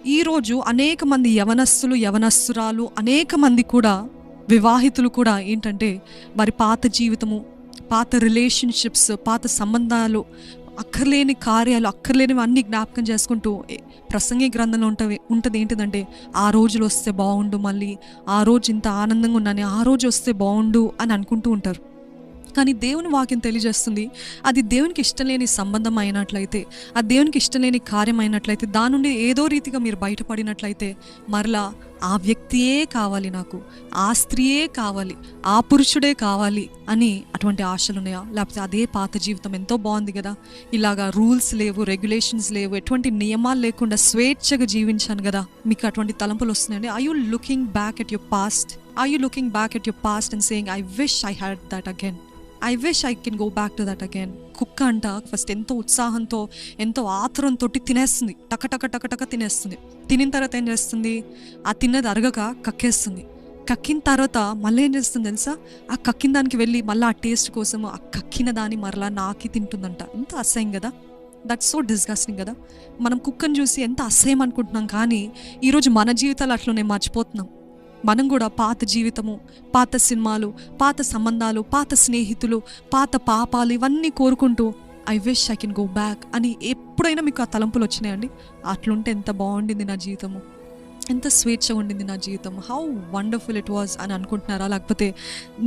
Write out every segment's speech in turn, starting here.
ఈరోజు అనేక మంది యవనస్తులు, యవనస్తురాలు, అనేక మంది కూడా వివాహితులు కూడా ఏంటంటే వారి పాత జీవితము, పాత రిలేషన్షిప్స్, పాత సంబంధాలు, అక్కర్లేని కార్యాలు, అక్కర్లేనివి అన్నీ జ్ఞాపకం చేసుకుంటూ ప్రసంగి గ్రంథంలో ఉంటుంది ఏంటిదంటే, ఆ రోజులు వస్తే బాగుండు, మళ్ళీ ఆ రోజు ఇంత ఆనందంగా ఉన్నాను, ఆ రోజు వస్తే బాగుండు అని అనుకుంటూ ఉంటారు. కానీ దేవుని వాక్యం తెలియజేస్తుంది, అది దేవునికి ఇష్టం లేని సంబంధం అయినట్లయితే, అది దేవునికి ఇష్టం లేని కార్యం అయినట్లయితే, దాని నుండి ఏదో రీతిగా మీరు బయటపడినట్లయితే మరలా ఆ వ్యక్తియే కావాలి, నాకు ఆ స్త్రీయే కావాలి, ఆ పురుషుడే కావాలి అని అటువంటి ఆశలు ఉన్నాయా? లేకపోతే అదే పాత జీవితం ఎంతో బాగుంది కదా, ఇలాగా రూల్స్ లేవు, రెగ్యులేషన్స్ లేవు, ఎటువంటి నియమాలు లేకుండా స్వేచ్ఛగా జీవించాను కదా, మీకు అటువంటి తలంపులు వస్తున్నాయండి? Are you looking back at your past? Are you looking back at your past and saying, I wish I had that again, I wish I can go back to that again. కుక్క అంట first ఎంతో ఉత్సాహంతో, ఎంతో ఆతురంతో తినేస్తుంది, టక తినేస్తుంది. తినిన తర్వాత ఏం చేస్తుంది? ఆ తిన్నది అరగక కక్కేస్తుంది. కక్కిన తర్వాత మళ్ళీ ఏం చేస్తుంది తెలుసా? ఆ కక్కిన దానికి వెళ్ళి మళ్ళీ ఆ టేస్ట్ కోసం ఆ కక్కిన దాన్ని మరలా నాకి తింటుందంట. ఎంత అసహ్యం కదా, దట్స్ సో డిస్గస్టింగ్ కదా. మనం కుక్కను చూసి ఎంత అసహ్యం అనుకుంటున్నాం, కానీ ఈరోజు మన జీవితాలు అట్లనే మర్చిపోతున్నాం. మనం కూడా పాత జీవితము, పాత సినిమాలు, పాత సంబంధాలు, పాత స్నేహితులు, పాత పాపాలు ఇవన్నీ కోరుకుంటూ I wish I can go back అని ఎప్పుడైనా మీకు ఆ తలంపులు వచ్చినాయండి? అట్లుంటే ఎంత బాగుండింది నా జీవితము, ఎంత స్వేచ్ఛగా ఉండింది నా జీవితం, హౌ వండర్ఫుల్ ఇట్ వాజ్ అని అనుకుంటున్నారా? లేకపోతే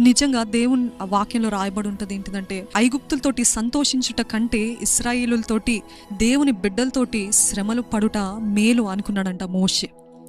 నిజంగా దేవుని వాక్యంలో రాయబడి ఉంటుంది ఏంటిదంటే, ఐగుప్తులతోటి సంతోషించుట కంటే ఇశ్రాయేలులతోటి, దేవుని బిడ్డలతోటి శ్రమలు పడుట మేలు అనుకున్నాడంట మోషే.